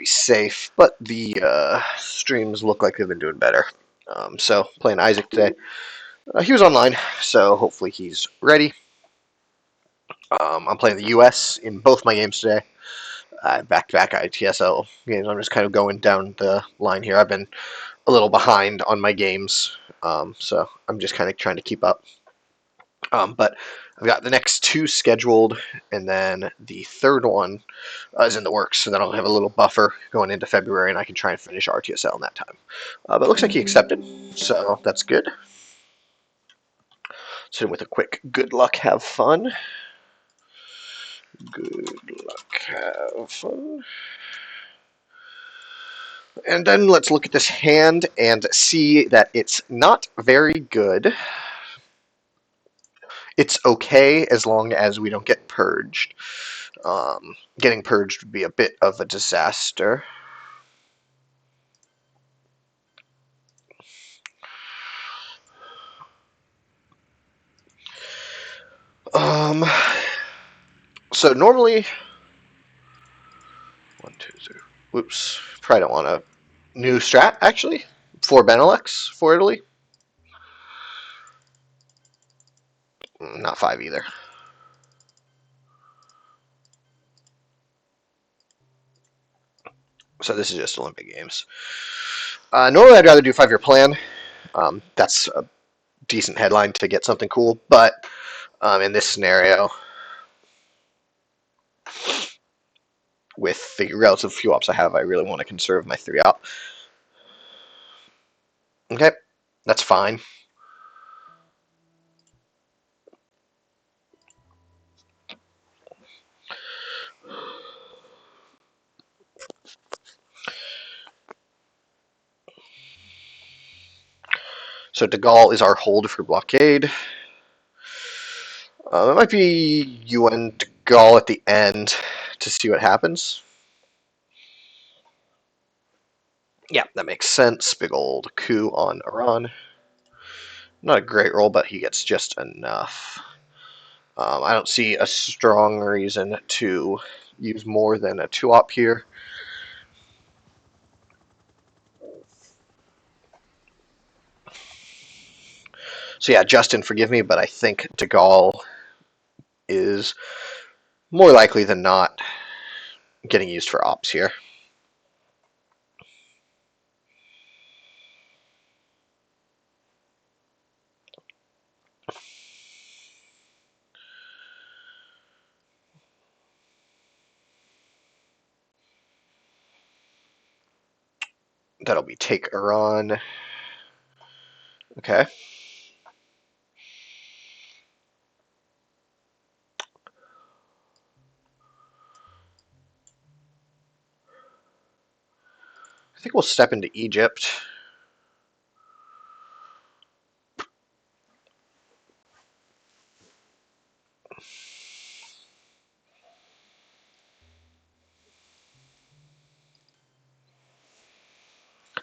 be safe, but the streams look like they've been doing better. So playing Isaac today. He was online, so hopefully he's ready. I'm playing the U.S. in both my games today. Back-to-back ITSL games. I'm just kind of going down the line here. I've been a little behind on my games, so I'm just kind of trying to keep up. But I've got the next two scheduled, and then the third one is in the works. So then I'll have a little buffer going into February, and I can try and finish RTSL in that time. But it looks like he accepted, so that's good. So with a quick good luck, have fun. Good luck, have fun. And then let's look at this hand and see that it's not very good. It's okay as long as we don't get purged. Getting purged would be a bit of a disaster. So normally, 1, 2, 3. Whoops, probably don't want a new strat actually for Benelux for Italy. Not 5 either. So this is just Olympic Games. Normally, I'd rather do 5-year plan. That's a decent headline to get something cool, but in this scenario, with the relative few ops I have, I really want to conserve my 3-op. Okay, that's fine. So De Gaulle is our hold for blockade. It might be UN De Gaulle at the end to see what happens. Yeah, that makes sense. Big old coup on Iran. Not a great roll, but he gets just enough. I don't see a strong reason to use more than a 2-op here. So yeah, Justin, forgive me, but I think De Gaulle is more likely than not getting used for ops here. That'll be take Iran. Okay. I think we'll step into Egypt.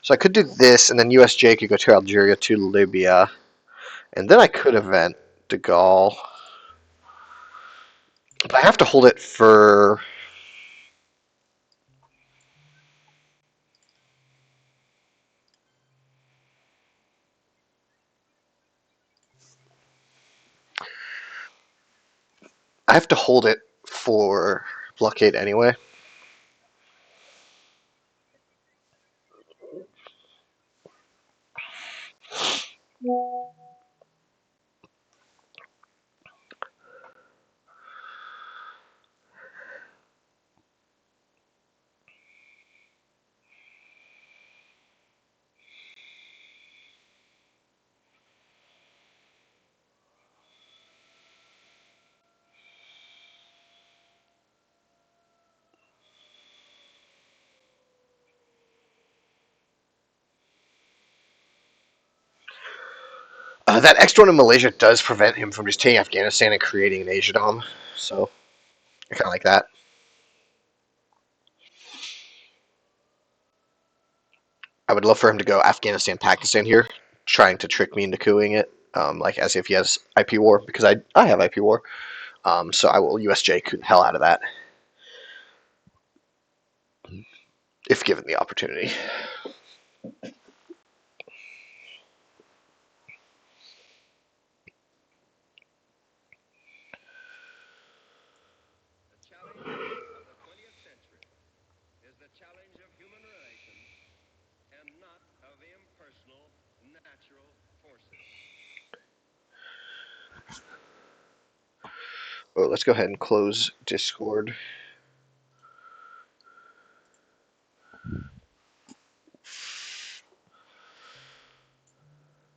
So I could do this, and then USJ could go to Algeria to Libya, and then I could event De Gaulle. But I have to hold it for... I have to hold it for blockade anyway. That extra one in Malaysia does prevent him from just taking Afghanistan and creating an Asia Dom, so I kind of like that. I would love for him to go Afghanistan, Pakistan here, trying to trick me into cooing it, like as if he has IP war, because I have IP war. So I will USJ coup the hell out of that. if given the opportunity. Oh, let's go ahead and close Discord.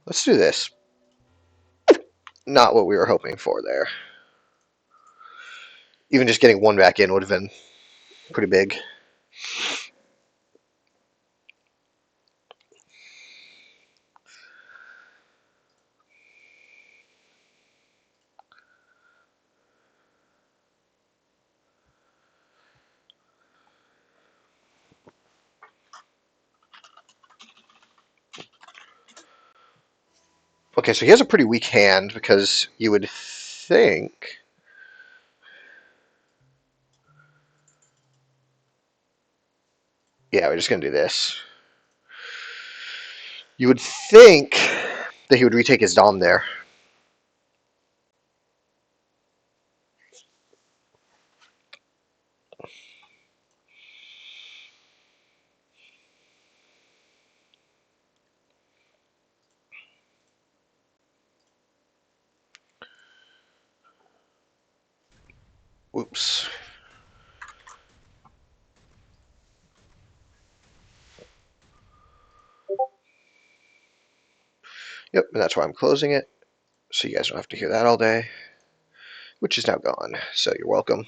Let's do this. Not what we were hoping for there. Even just getting one back in would have been pretty big. Okay, so he has a pretty weak hand because you would think. Yeah, we're just going to do this. You would think that he would retake his Dom there. Oops. Yep, and that's why I'm closing it. So you guys don't have to hear that all day. Which is now gone. So you're welcome.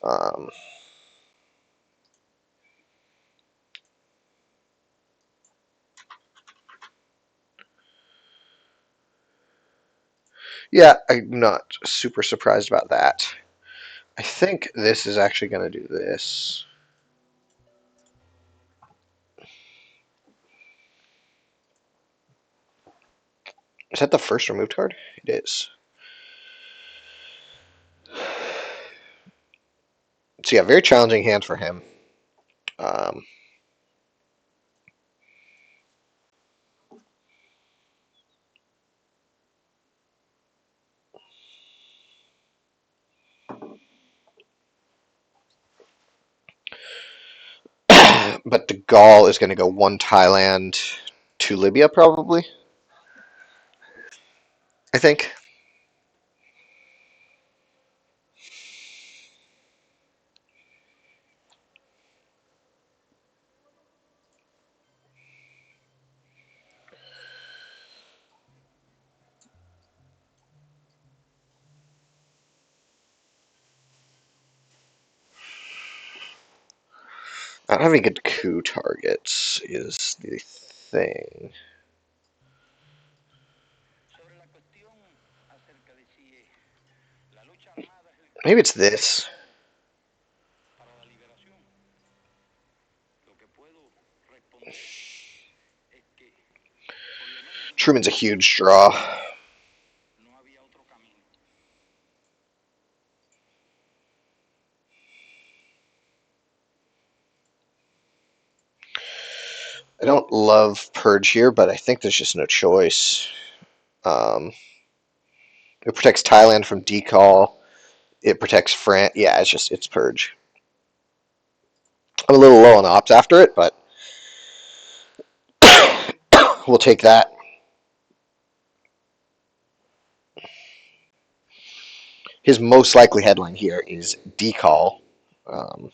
Um, yeah, I'm not super surprised about that. I think this is actually going to do this. Is that the first removed card? It is. So yeah, very challenging hand for him. Um, but the Gaul is going to go one Thailand, two Libya, probably. I think. Not having good coup targets is the thing. Maybe it's this. Truman's a huge draw. I don't love Purge here, but I think there's just no choice. Um, it protects Thailand from decall. It protects France. Yeah, it's Purge. I'm a little low on ops after it, but we'll take that. His most likely headline here is decall. Um,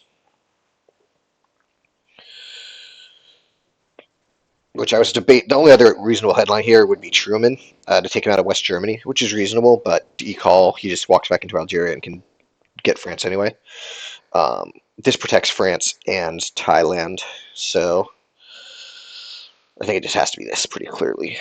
which I was debate. The only other reasonable headline here would be Truman to take him out of West Germany, which is reasonable, but decall, he just walks back into Algeria and can get France anyway. This protects France and Thailand, so I think it just has to be this pretty clearly.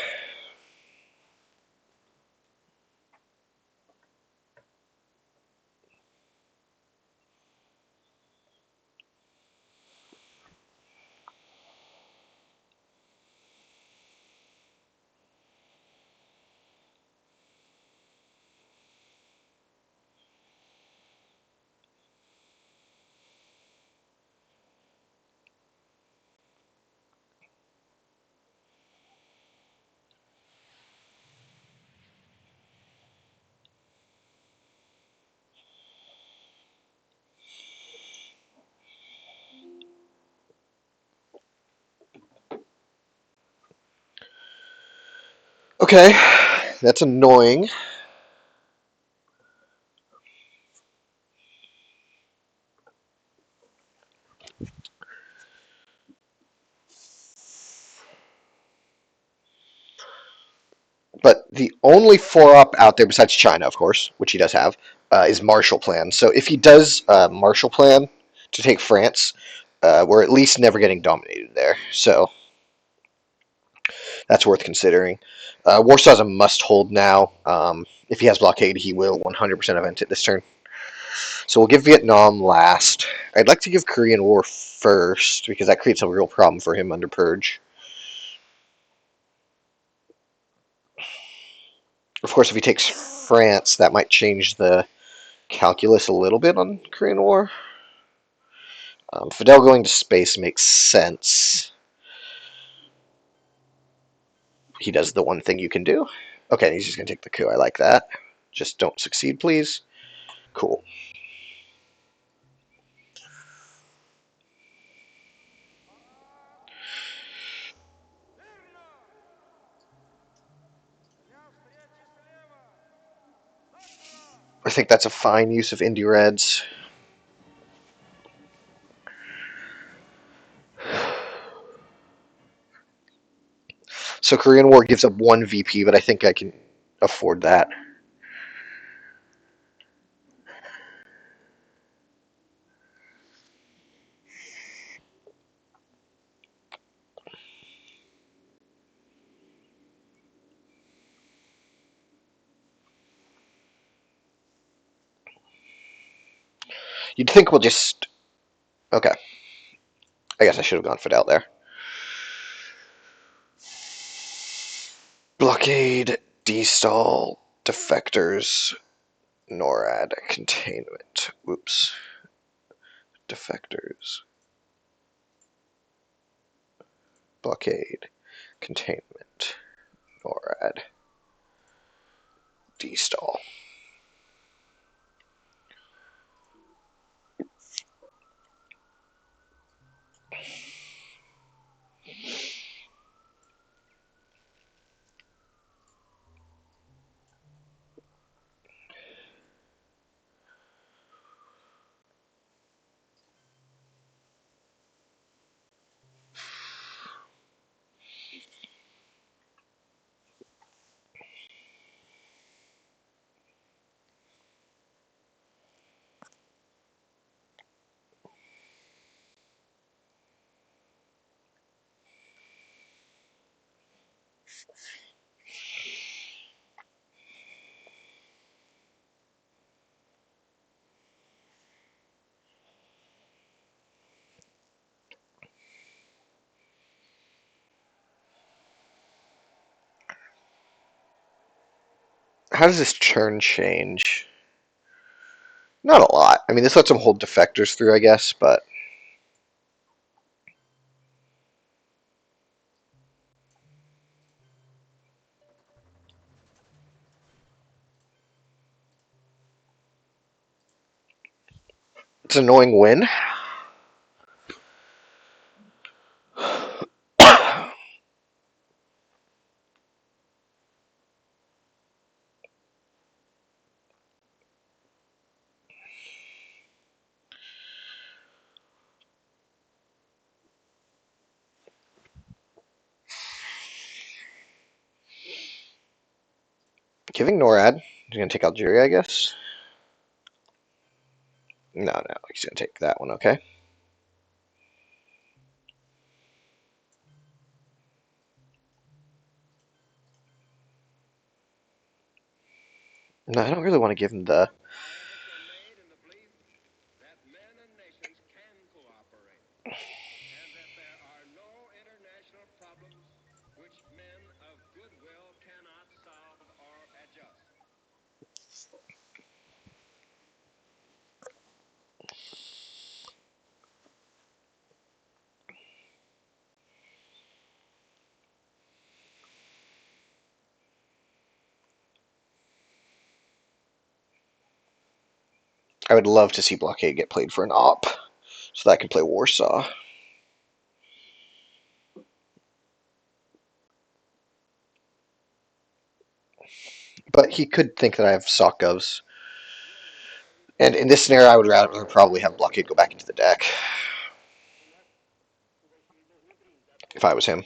Okay, that's annoying. But the only 4-up out there besides China, of course, which he does have, is Marshall Plan. So if he does Marshall Plan to take France, we're at least never getting dominated there. So that's worth considering. Warsaw's a must-hold now. If he has blockade, he will 100% event it this turn. So we'll give Vietnam last. I'd like to give Korean War first, because that creates a real problem for him under Purge. Of course, if he takes France, that might change the calculus a little bit on Korean War. Fidel going to space makes sense. He does the one thing you can do. Okay, he's just going to take the coup. I like that. Just don't succeed, please. Cool. I think that's a fine use of Indie Reds. So Korean War gives up 1 VP, but I think I can afford that. You'd think we'll just... Okay. I guess I should have gone Fidel there. Blockade, destall, defectors, NORAD, containment. Whoops. Defectors. Blockade, containment, NORAD, destall. How does this turn change? Not a lot. I mean, this lets them hold defectors through, I guess, but... It's an annoying win. Giving NORAD. He's going to take Algeria, I guess. No, he's going to take that one, okay. No, I don't really want to give him the... I would love to see Blockade get played for an op, so that I can play Warsaw. But he could think that I have sock govs. And in this scenario, I would rather probably have blockade go back into the deck if I was him.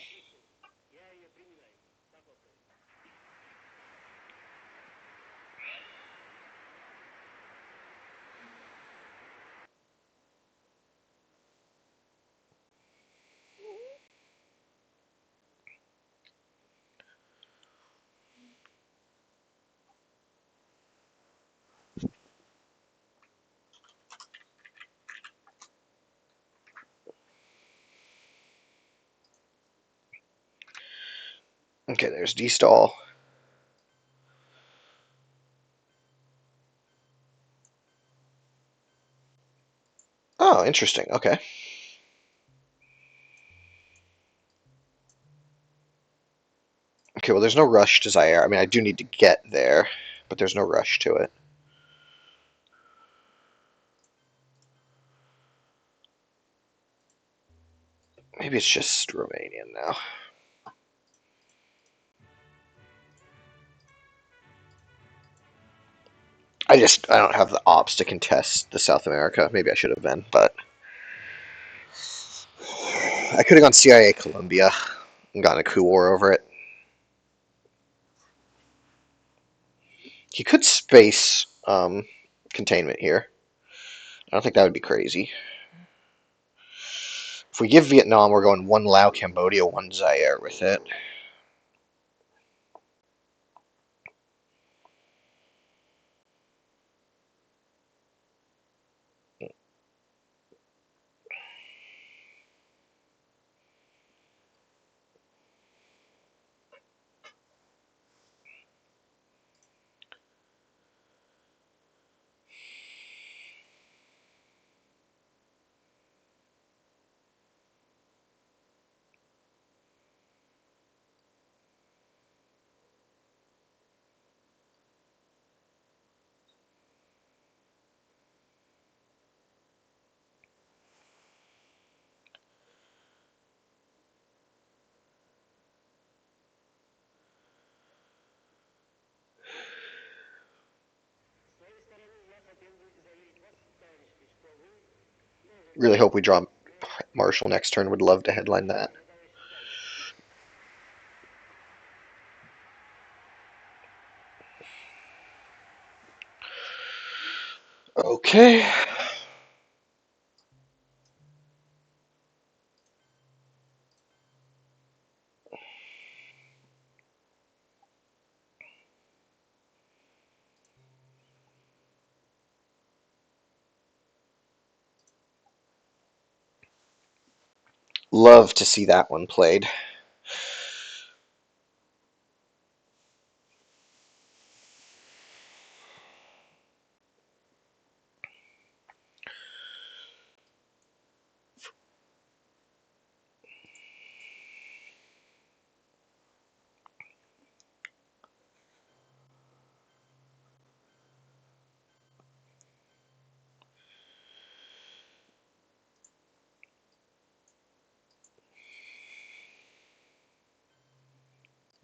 Okay, there's D-stall. Oh, interesting. Okay. Okay, well, there's no rush to Zaire. I mean, I do need to get there, but there's no rush to it. Maybe it's just Romanian now. I don't have the ops to contest the South America. Maybe I should have been, but I could have gone CIA Colombia and gotten a coup war over it. He could space containment here. I don't think that would be crazy. If we give Vietnam, we're going one Lao, Cambodia, one Zaire with it. Really hope we draw Marshall next turn. Would love to headline that. Okay. Love to see that one played.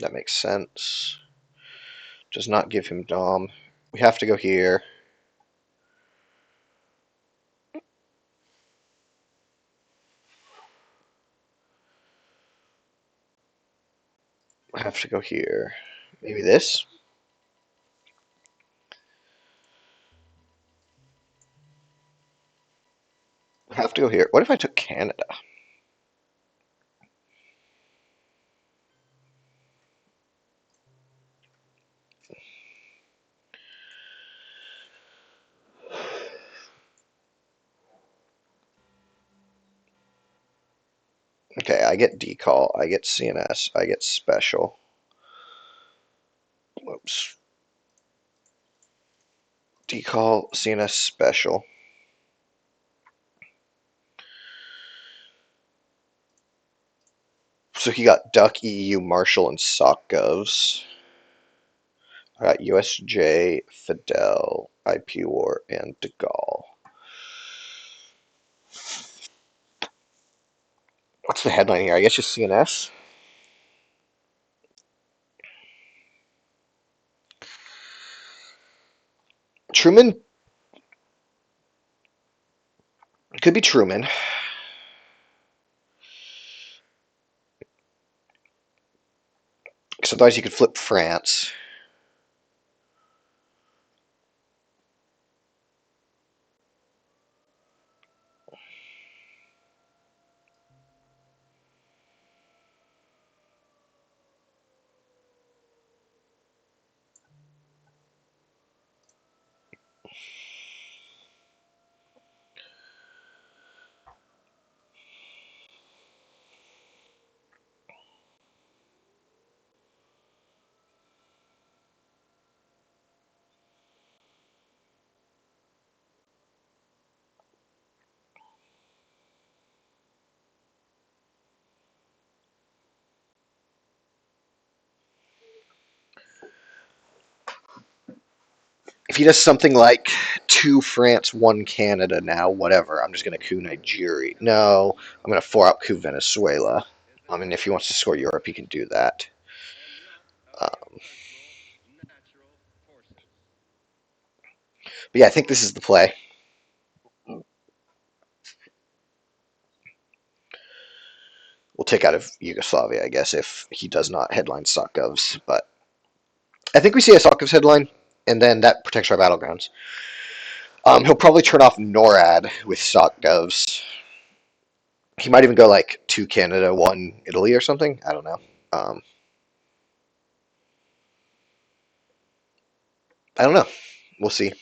That makes sense. Does not give him Dom. We have to go here. I have to go here. Maybe this? I have to go here. What if I took Canada? Okay, I get decall, I get CNS, I get special. Whoops. Decall, CNS, special. So he got Duck, EU, Marshall, and SOC Govs. I got USJ, Fidel, IP War, and De Gaulle. What's the headline here? I guess just CNS. Truman could be Truman. Because otherwise you could flip France. If he does something like two France, one Canada now, whatever, I'm just going to coup Nigeria. No, I'm going to four out coup Venezuela. I mean, if he wants to score Europe, he can do that. Um, but yeah, I think this is the play. We'll take out of Yugoslavia, I guess, if he does not headline Sokov's. But I think we see a Sokov's headline, and then that protects our battlegrounds. He'll probably turn off NORAD with Sokov's. He might even go like two Canada, one Italy or something. I don't know. Um, I don't know. We'll see.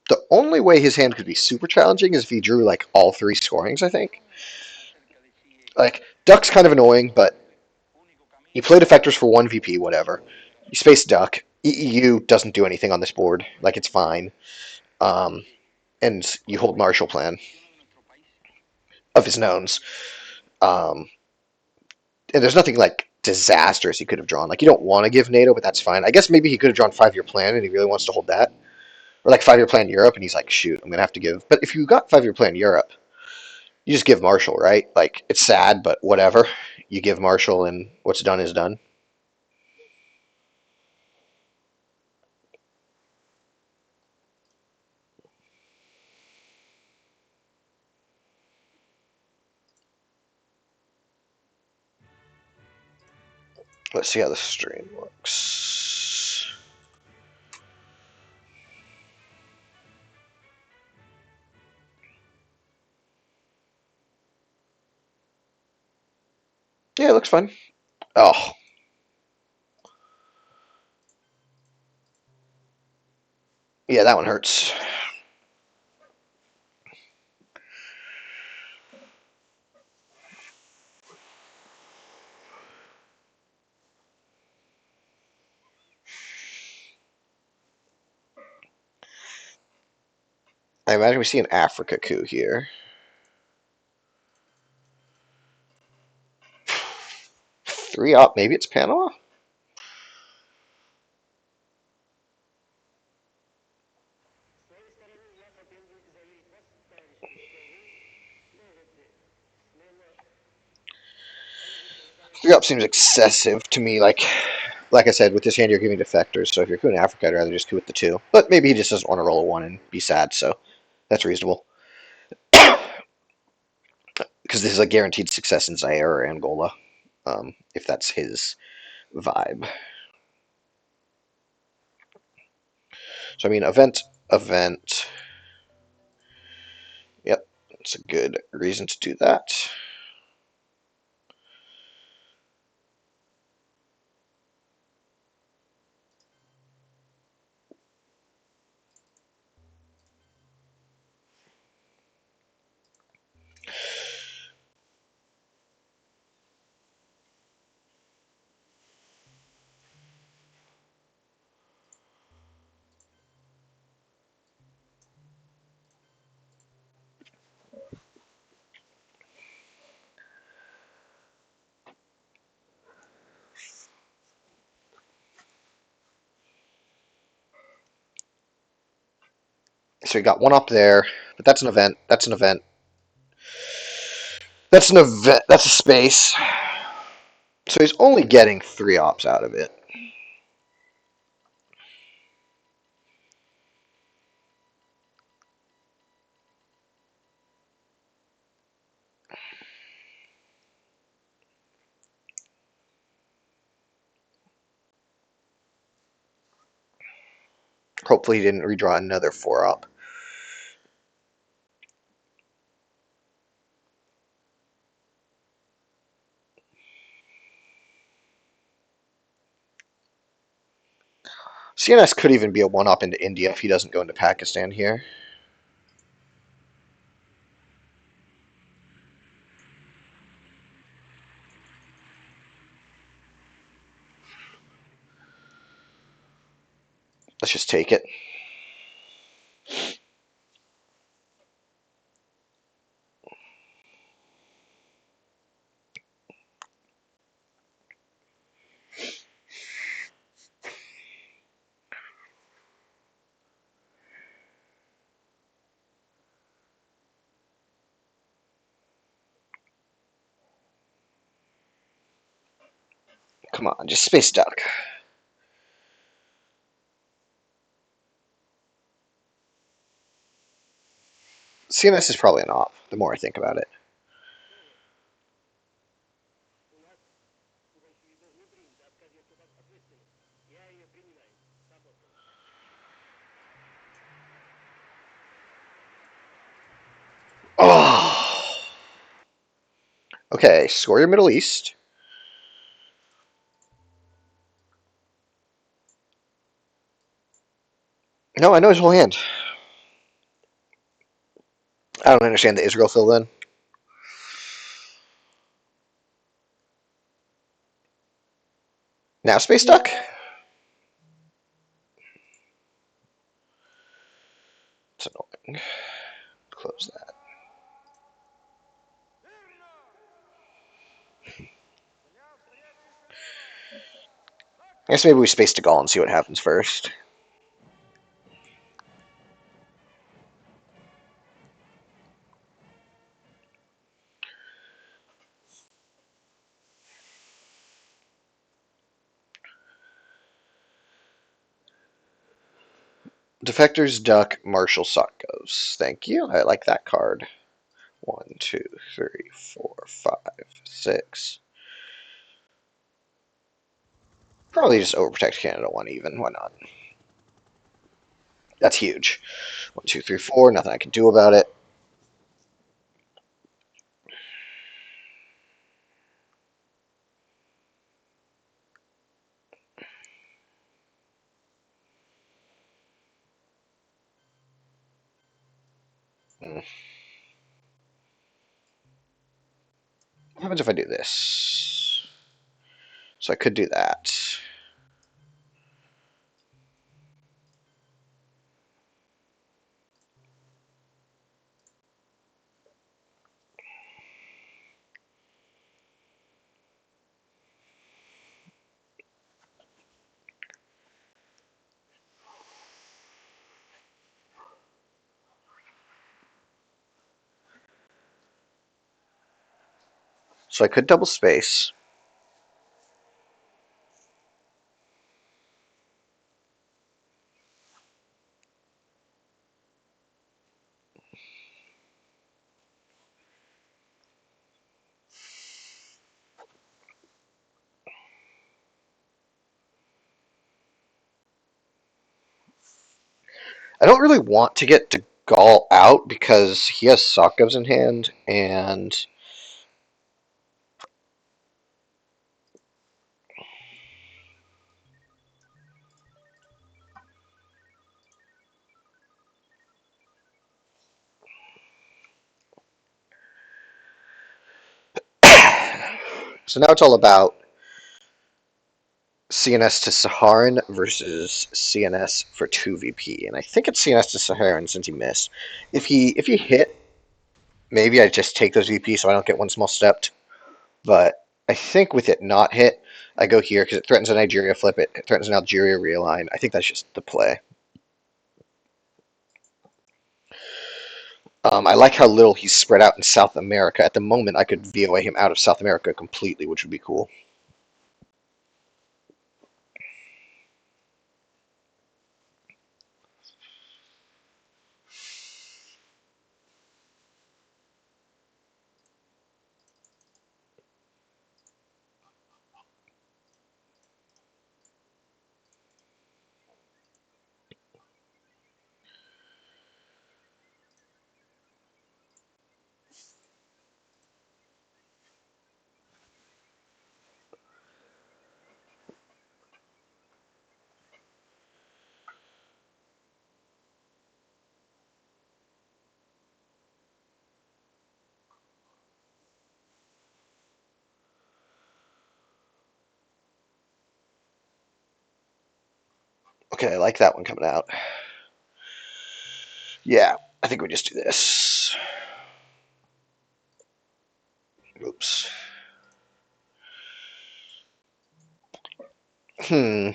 The only way his hand could be super challenging is if he drew like all three scorings, I think. Like, Duck's kind of annoying, but you play defectors for one VP, whatever. You space Duck. EEU doesn't do anything on this board. Like, it's fine. Um, and you hold Marshall Plan of his knowns. Um, and there's nothing like disastrous he could have drawn. Like, you don't want to give NATO, but that's fine. I guess maybe he could have drawn 5-year plan and he really wants to hold that. Or like 5-year plan Europe, and he's like, shoot, I'm going to have to give. But if you got 5-year plan Europe, you just give Marshall, right? Like, it's sad, but whatever. You give Marshall, and what's done is done. Let's see how the stream looks. Yeah, it looks fun. Oh, yeah, that one hurts. I imagine we see an Africa coup here. Three up, maybe it's Panama? Three up seems excessive to me. Like I said, with this hand, you're giving defectors. So if you're coup in Africa, I'd rather just coup with the two. But maybe he just doesn't want to roll a one and be sad. So that's reasonable. Because this is a guaranteed success in Zaire or Angola, if that's his vibe. So I mean, event. Yep, it's a good reason to do that. So you got one up there, but that's an event. That's an event. That's an event. That's a space. So he's only getting 3 ops out of it. Hopefully he didn't redraw another 4 op. CNS could even be a 1 op into India if he doesn't go into Pakistan here. Let's just take it. Come on, just space duck. CNS is probably an op, the more I think about it. Oh. Okay, score your Middle East. No, I know his whole hand. I don't understand the Israel fill then. Now space duck? It's annoying. Close that. I guess maybe we space to Gaul and see what happens first. Defectors duck, Marshall Sock goes. Thank you. I like that card. 1, 2, 3, 4, 5, 6. Probably just overprotect Canada 1 even. Why not? That's huge. 1, 2, 3, 4. Nothing I can do about it. What happens if I do this? So I could do that. So I could double space. I don't really want to get De Gaulle out because he has Sokovs in hand, and so now it's all about CNS to Saharan versus CNS for 2 VP, and I think it's CNS to Saharan since he missed. If he hit, maybe I just take those VP so I don't get one small stepped. But I think with it not hit, I go here because it threatens a Nigeria flip. It threatens an Algeria realign. I think that's just the play. I like how little he's spread out in South America. At the moment, I could VOA him out of South America completely, which would be cool. Okay, I like that one coming out. Yeah, I think we just do this. Oops. Hmm.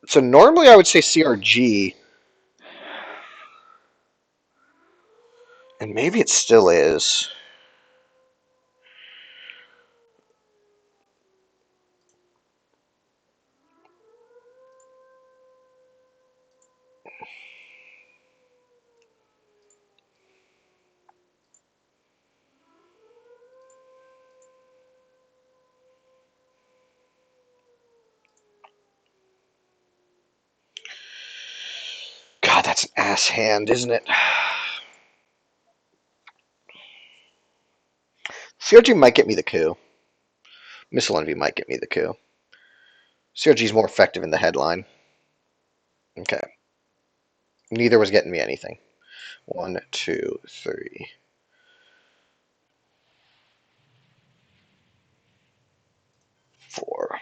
So normally I would say CRG, and maybe it still is. God, that's an ass hand, isn't it? CRG might get me the coup. Missile Envy might get me the coup. CRG is more effective in the headline. Okay. Neither was getting me anything. 1, 2, 3, 4.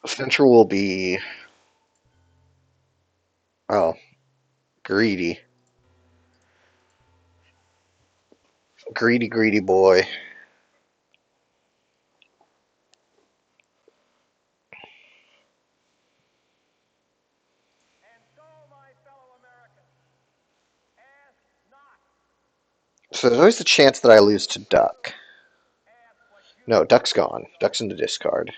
Central will be, oh, greedy. Greedy, greedy boy. So there's always the chance that I lose to Duck. No, Duck's gone. Duck's in the discard.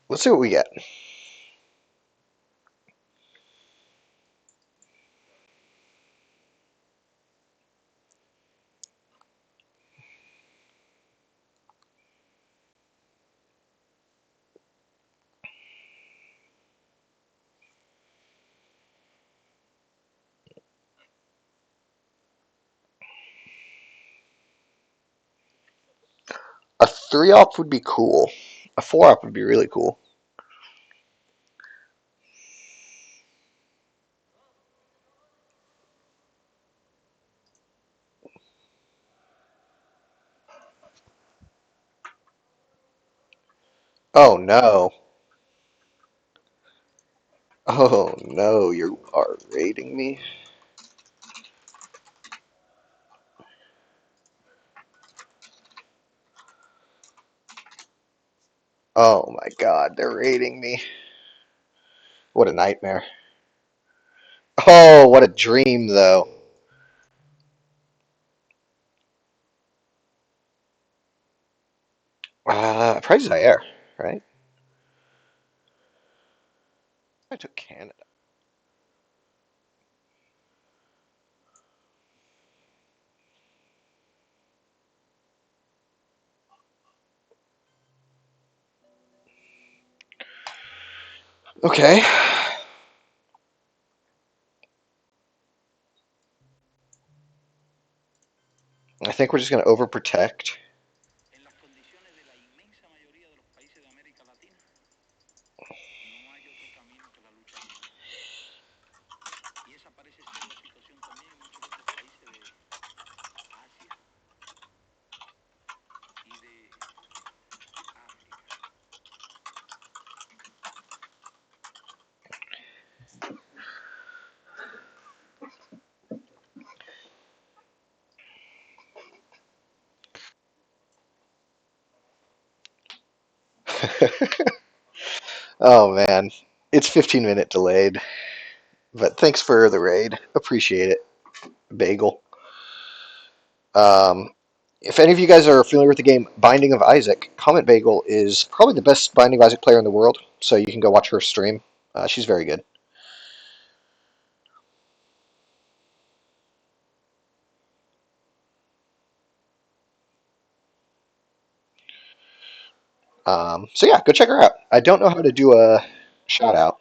Let's see what we get. A 3-op would be cool. A 4-op would be really cool. Oh no. Oh no, you are raiding me? Oh my god, they're raiding me. What a nightmare. Oh, what a dream, though. Probably Zaire, right? I took Canada. Okay. I think we're just going to overprotect. Oh man, it's 15-minute delayed, but thanks for the raid. Appreciate it, Bagel. Um, if any of you guys are familiar with the game Binding of Isaac, Comet Bagel is probably the best Binding of Isaac player in the world, so you can go watch her stream. She's very good. So yeah, go check her out. I don't know how to do a shout out.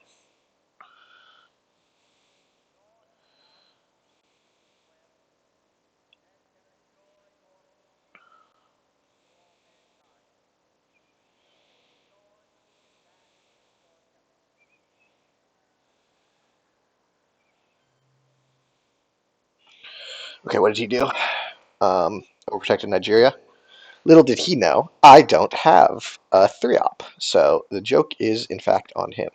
Okay, what did he do? Overprotected Nigeria. Little did he know, I don't have a 3-op, so the joke is in fact on him.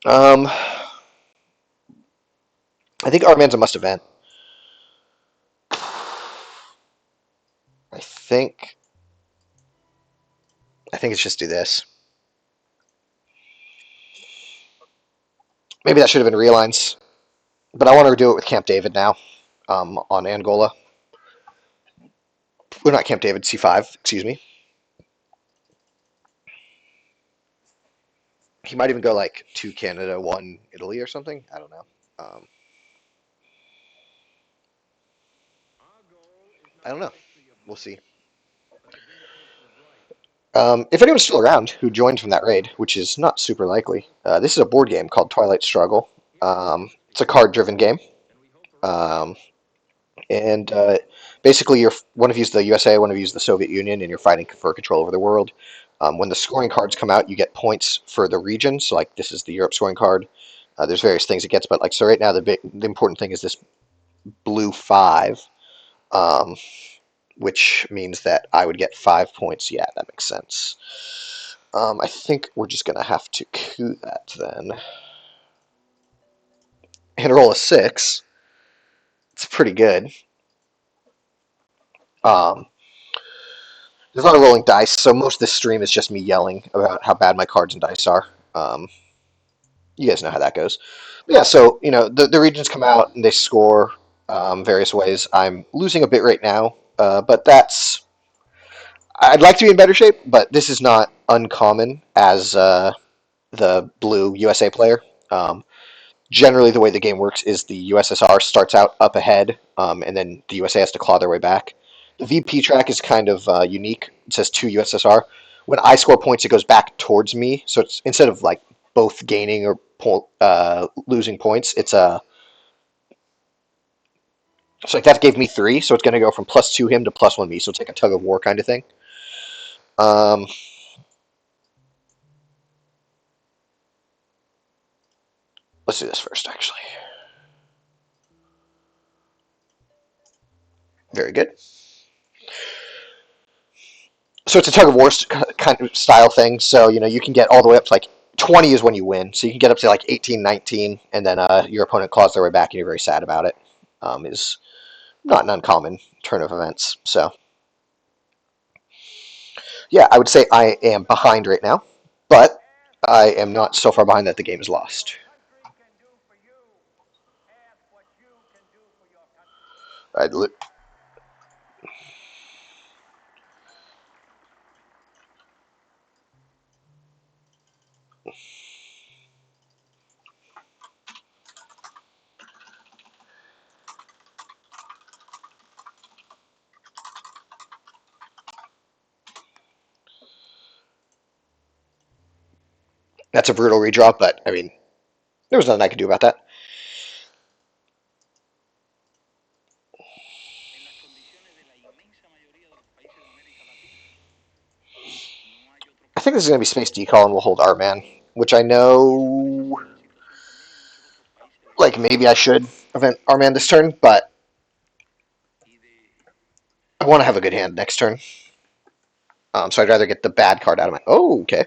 Um, I think Our Man's a must event. I think I think it's just do this. Maybe that should have been relines, but I want to do it with Camp David now. On Angola. We're not Camp David, C5, excuse me. He might even go like 2 Canada, 1 Italy or something. I don't know. Um, I don't know. We'll see. If anyone's still around who joined from that raid, which is not super likely, this is a board game called Twilight Struggle. It's a card-driven game. Um, and basically, you're one of you's the USA, one of you's the Soviet Union, and you're fighting for control over the world. When the scoring cards come out, you get points for the region. So, like, this is the Europe scoring card. There's various things it gets, but like, so right now, the important thing is this blue 5, um, which means that I would get 5 points. Yeah, that makes sense. I think we're just gonna have to coup that then, and roll a 6. It's pretty good. Um, There's a lot of rolling dice, so most of this stream is just me yelling about how bad my cards and dice are. Um, you guys know how that goes. But yeah, so the regions come out and they score various ways. I'm losing a bit right now, but that's I'd like to be in better shape, but this is not uncommon as the blue USA player. Um, Generally, the way the game works is the USSR starts out up ahead, and then the USA has to claw their way back. The VP track is kind of unique. It says to USSR. When I score points, it goes back towards me. So it's instead of like both gaining or losing points, it's like that gave me 3, so it's going to go from +2 him to +1 me. So it's like a tug of war kind of thing. Um, let's do this first, actually. Very good. So it's a tug of war kind of style thing. So you can get all the way up to like 20 is when you win. So you can get up to like 18, 19, and then your opponent claws their way back, and you're very sad about it. Is not an uncommon turn of events. So yeah, I would say I am behind right now, but I am not so far behind that the game is lost. I, that's a brutal redraw, but I mean, there was nothing I could do about that. I think this is going to be Space Decal, and we'll hold Art Man, which I know, like maybe I should event Art Man this turn, but I want to have a good hand next turn. So I'd rather get the bad card out of my. Oh, okay.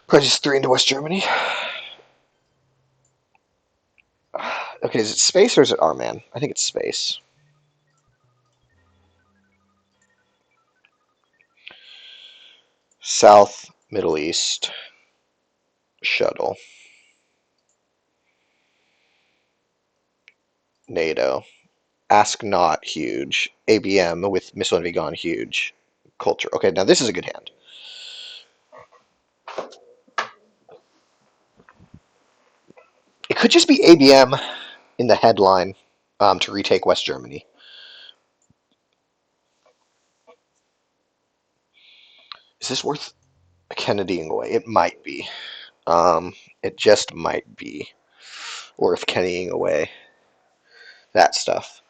Pledges 3 into West Germany. Okay, is it space or is it R-Man? I think it's space. South, Middle East, shuttle, NATO. Ask not, huge. ABM with missile and Vigon, huge. Culture. Okay, now this is a good hand. It could just be ABM in the headline to retake West Germany. Is this worth Kennedying away? It might be. It just might be worth Kennedying away that stuff.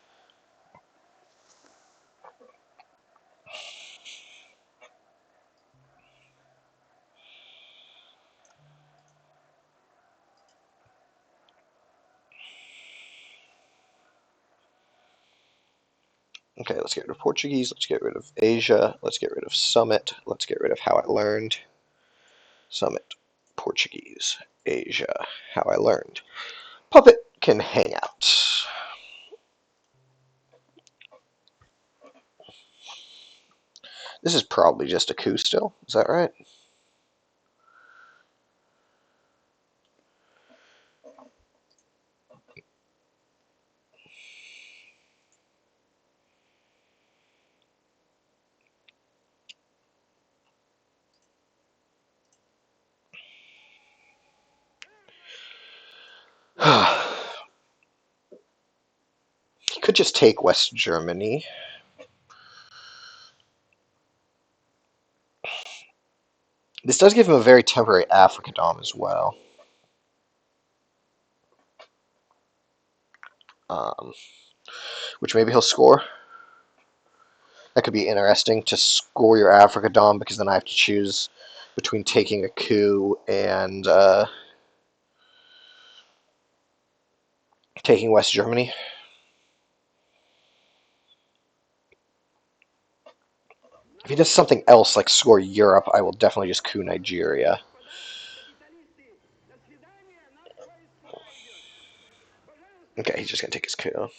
Okay, let's get rid of Portuguese. Let's get rid of Asia. Let's get rid of Summit. Let's get rid of How I Learned. Summit, Portuguese, Asia, How I Learned. Puppet can hang out. This is probably just a coup still. Is that right? He could just take West Germany. This does give him a very temporary Africa Dom as well. Um, which maybe he'll score. That could be interesting to score your Africa Dom because then I have to choose between taking a coup and taking West Germany. If he does something else like score Europe, I will definitely just coup Nigeria. Okay, he's just gonna take his coup.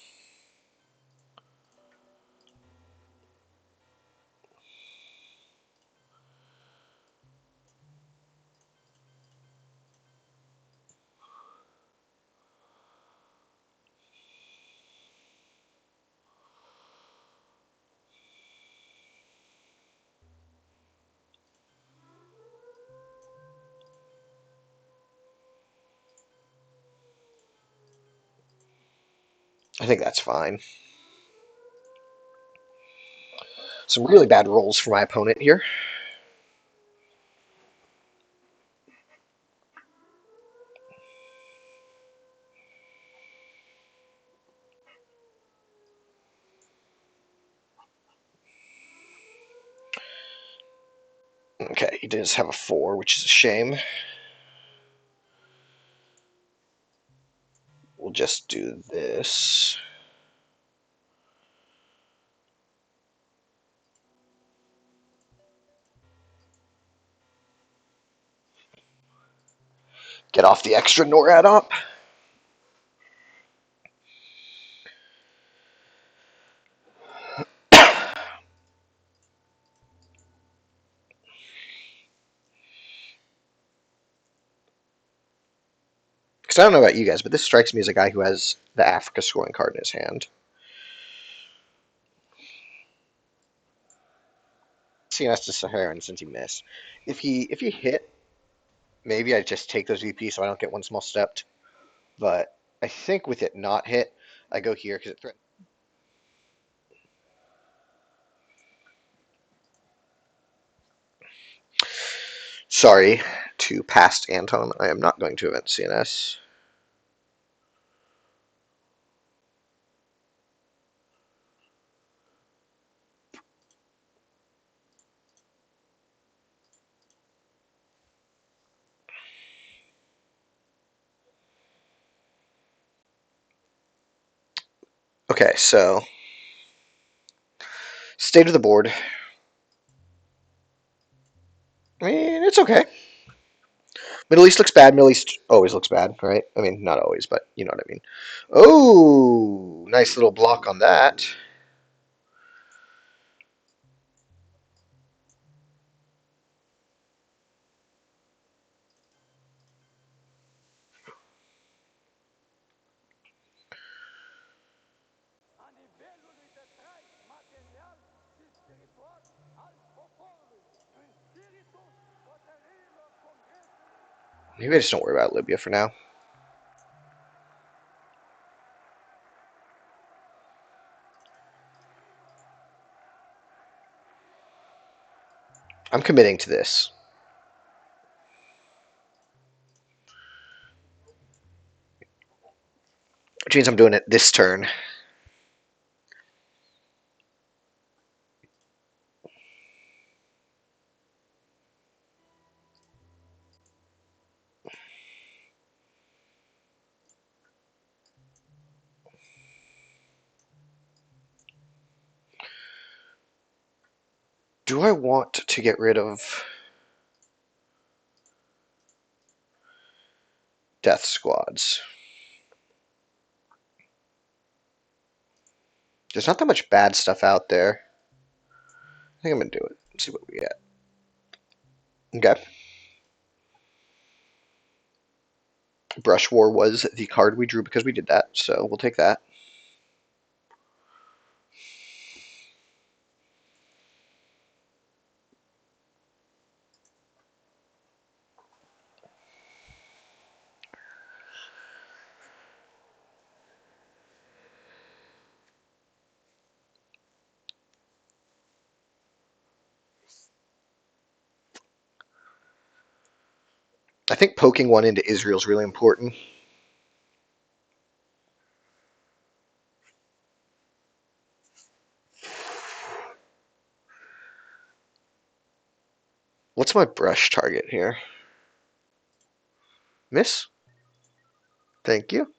I think that's fine. Some really bad rolls for my opponent here. Okay, he does have a 4, which is a shame. We'll just do this. Get off the extra NORAD op. Because I don't know about you guys, but this strikes me as a guy who has the Africa scoring card in his hand. CNS to Saharan since he missed. If he hit, maybe I just take those VP so I don't get one small stepped. But I think with it not hit, I go here because it threatens. Sorry to past Anton. I am not going to event CNS. Okay, so state of the board. I mean, it's okay. Middle East looks bad. Middle East always looks bad, right? I mean, not always, but you know what I mean. Oh, nice little block on that. Maybe I just don't worry about Libya for now. I'm committing to this. Which means I'm doing it this turn. Do I want to get rid of death squads? There's not that much bad stuff out there. I think I'm going to do it. Let's see what we get. Okay. Brush War was the card we drew because we did that, so we'll take that. I think poking one into Israel is really important. What's my brush target here? Miss? Thank you.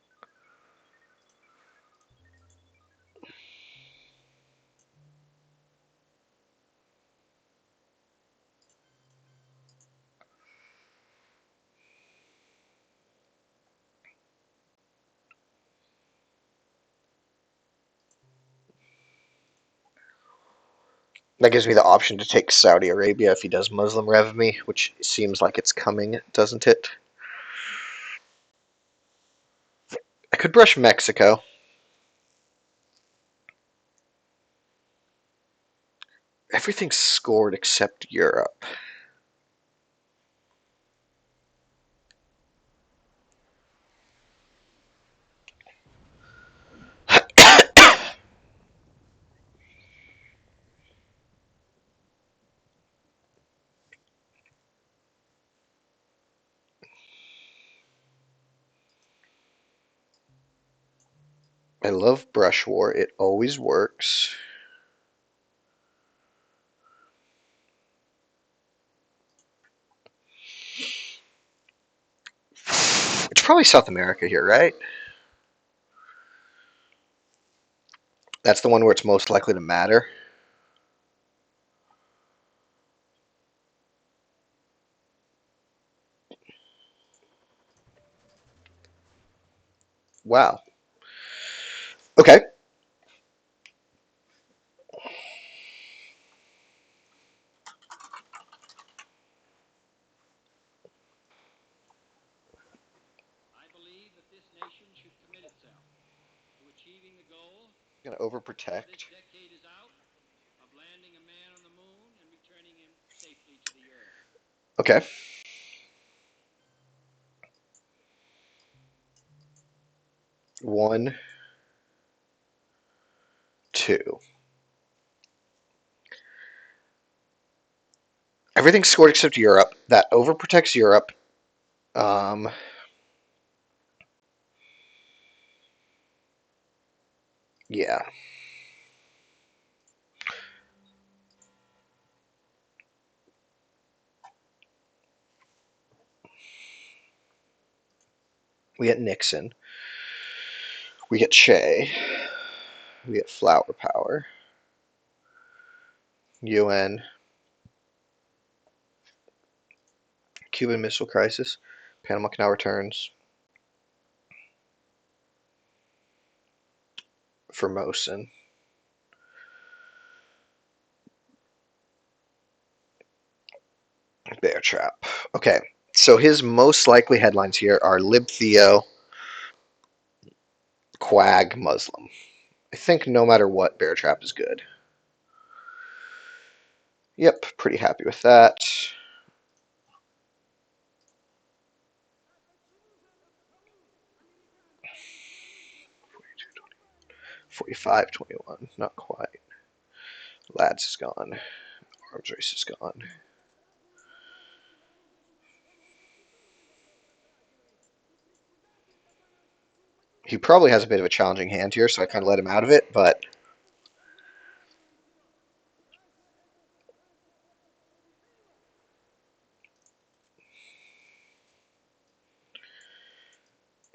That gives me the option to take Saudi Arabia if he does Muslim rev me, which seems like it's coming, doesn't it? I could brush Mexico. Everything's scored except Europe. I love Brush War. It always works. It's probably South America here, right? That's the one where it's most likely to matter. Wow. Okay. I'm gonna overprotect. Okay. One, two. Everything's scored except Europe. That overprotects Europe. Um, yeah. We get Nixon. We get Che. We get Flower Power. UN. Cuban Missile Crisis. Panama Canal returns. Formosan. Bear Trap. Okay, so his most likely headlines here are Lib Theo, Quag, Muslim. I think no matter what, Bear Trap is good. Yep, pretty happy with that. 45-21, not quite. Lads is gone. Arms race is gone. He probably has a bit of a challenging hand here, so I kind of let him out of it, but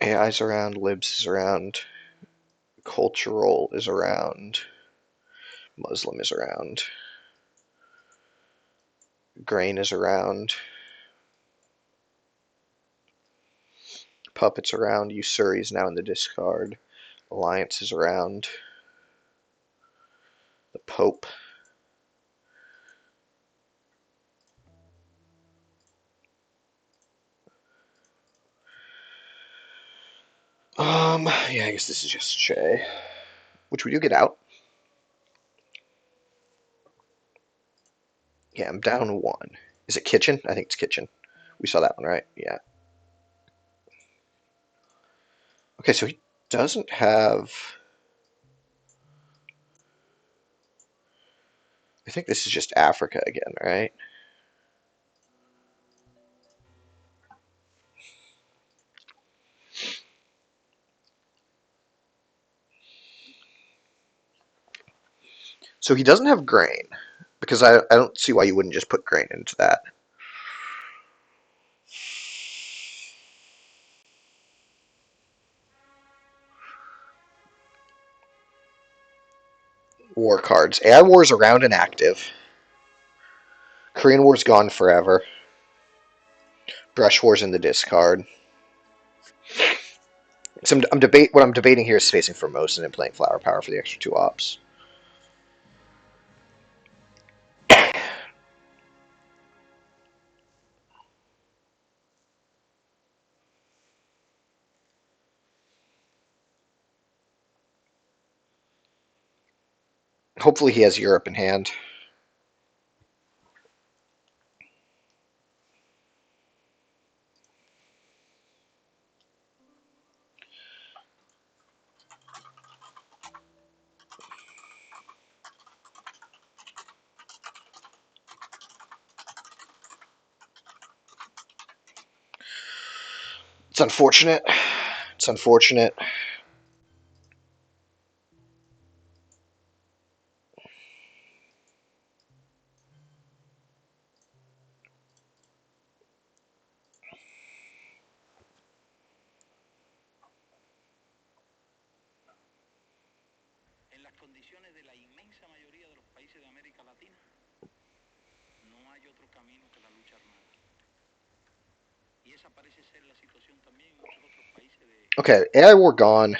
AI's around, Libs is around, Cultural is around, Muslim is around, Grain is around, Puppet's around, Usuri is now in the discard, Alliance is around, the Pope. Yeah, I guess this is just Shay. Which we do get out. Yeah, I'm down one. Is it Kitchen? I think it's Kitchen. We saw that one, right? Yeah. Okay, so he doesn't have. I think this is just Africa again, right? So he doesn't have grain, because I don't see why you wouldn't just put grain into that. War cards. AI War is around and active. Korean War's gone forever. Brush War's in the discard. So what I'm debating here is spacing Formosan and playing Flower Power for the extra 2 ops. Hopefully he has Europe in hand. It's unfortunate. It's unfortunate. Okay, AI War gone.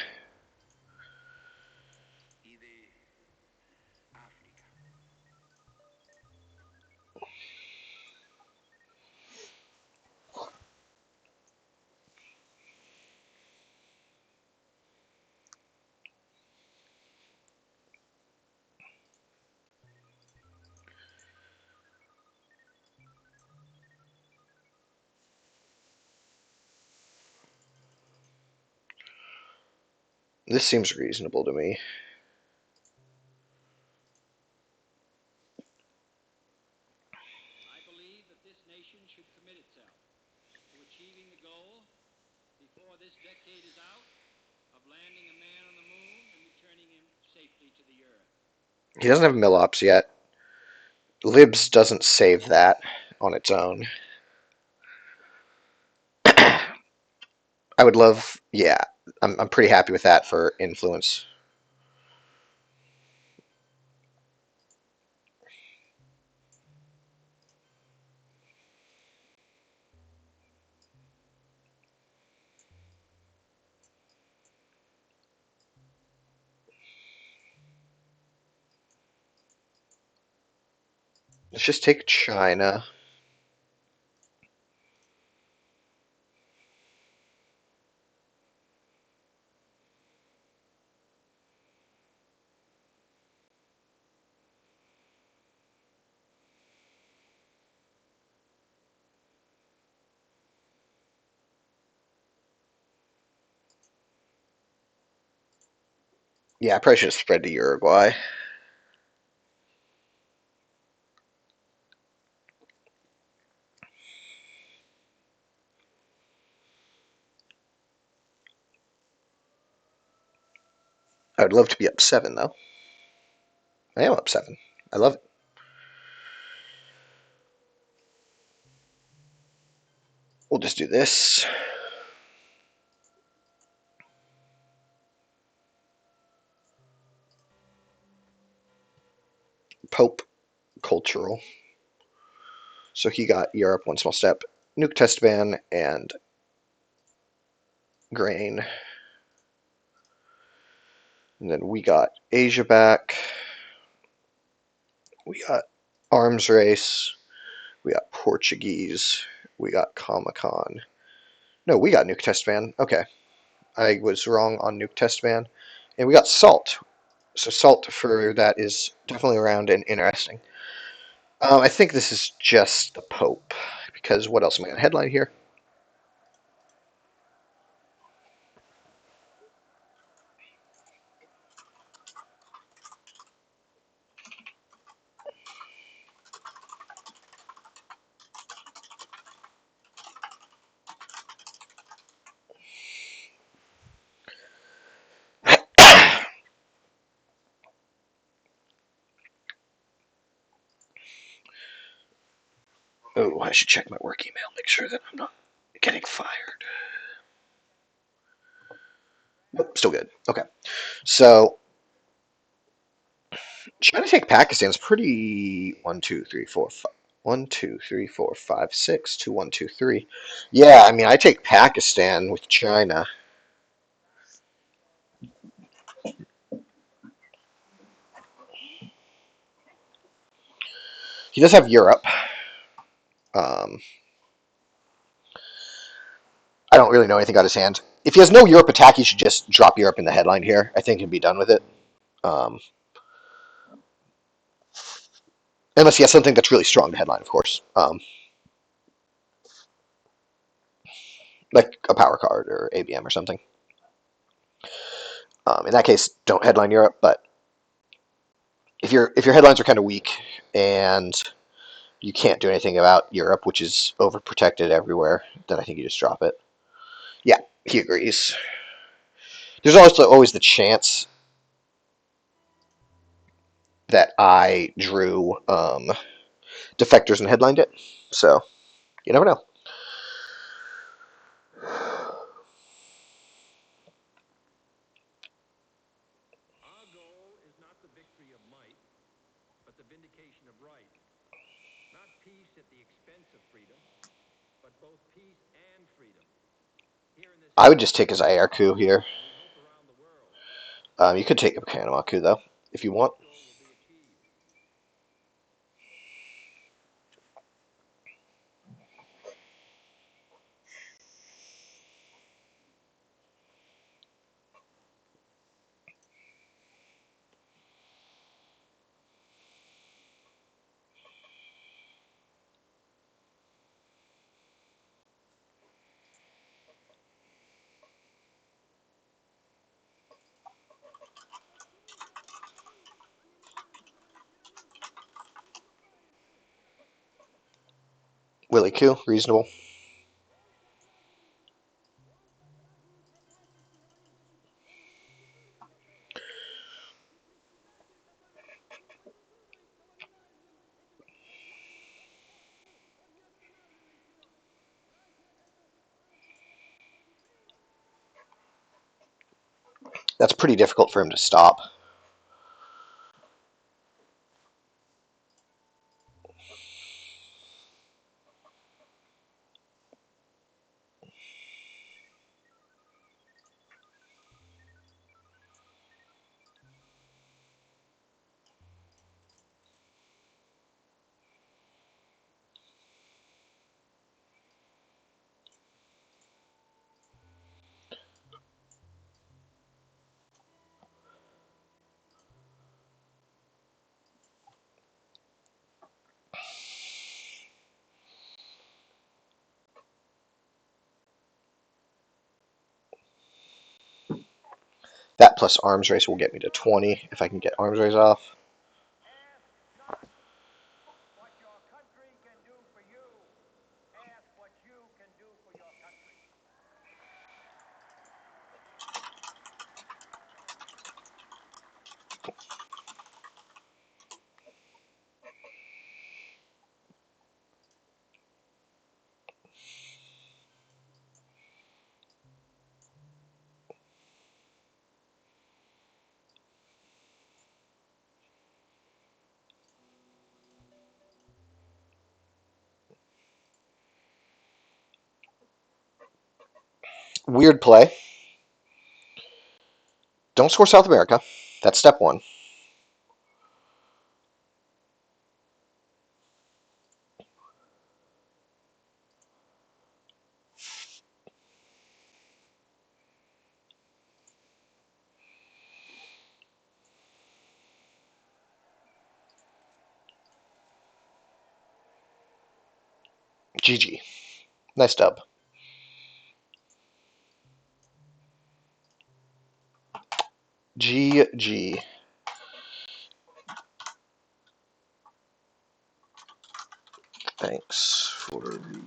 This seems reasonable to me. He doesn't have Millops yet. Libs doesn't save that on its own. I would love, yeah, I'm pretty happy with that for influence. Let's just take China. Yeah, I probably should have spread to Uruguay. I would love to be up 7, though. I am up 7. I love it. We'll just do this. Pope cultural. So he got Europe one small step, nuke test ban, and grain. And then we got Asia back. We got arms race. We got Portuguese. We got Comic-Con. No, we got nuke test ban. Okay. I was wrong on nuke test ban. And we got salt. So salt for that is definitely around and interesting. I think this is just the Pope, because what else am I going to headline here? Oh, I should check my work email, make sure that I'm not getting fired. Nope, still good. Okay. So, trying to take Pakistan's pretty 1, 2, 3, 4, 5. 1, 2, 3, 4, 5, 6, 2, 1, 2, 3. Yeah, I mean, I take Pakistan with China. He does have Europe. Um, I don't really know anything out of his hand. If he has no Europe attack, he should just drop Europe in the headline here. I think he'd be done with it. Um, unless he has something that's really strong to headline, of course. Like a power card or ABM or something. In that case, don't headline Europe. But if your headlines are kind of weak and you can't do anything about Europe, which is overprotected everywhere, then I think you just drop it. Yeah, he agrees. There's also always the chance that I drew defectors and headlined it. So you never know. Our goal is not the victory of might, but the vindication of right. Not peace at the expense of freedom, but both peace and freedom. Here in this I would just country, take a Zaire coup here. and we hope around the world, You could take a Panama coup though, if you want. this goal will be achieved. Willie coup, reasonable. That's pretty difficult for him to stop. That plus arms race will get me to 20 if I can get arms race off. Ask not what your country can do for you. Ask what you can do for your country. Weird play. Don't score South America. That's step one. GG. Nice dub. GG. Thanks for the.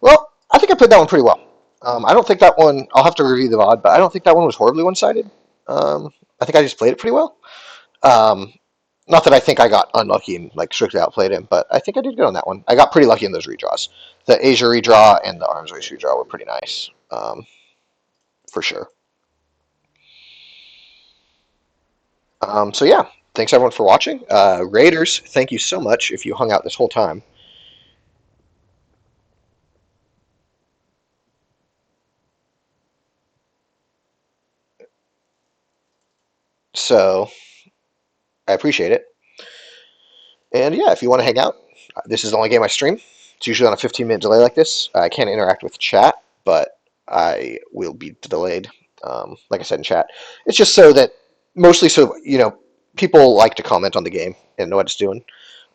Well, I think I played that one pretty well. I don't think that one. I'll have to review the VOD, but I don't think that one was horribly one-sided. I think I just played it pretty well. Um, Not that I think I got unlucky and like strictly outplayed him, but I think I did good on that one. I got pretty lucky in those redraws. The Asia redraw and the arms race redraw were pretty nice, for sure. So yeah, thanks everyone for watching. Raiders, thank you so much if you hung out this whole time. So I appreciate it. And yeah, if you want to hang out, this is the only game I stream. It's usually on a 15-minute delay like this. I can't interact with chat, but I will be delayed. Like I said in chat, it's just so that mostly so people like to comment on the game and know what it's doing.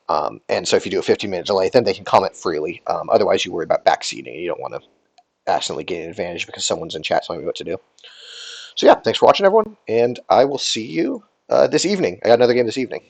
And so if you do a 15-minute delay, then they can comment freely. Otherwise, you worry about backseating. You don't want to accidentally gain an advantage because someone's in chat telling me what to do. So yeah, thanks for watching, everyone, and I will see you this evening. I got another game this evening.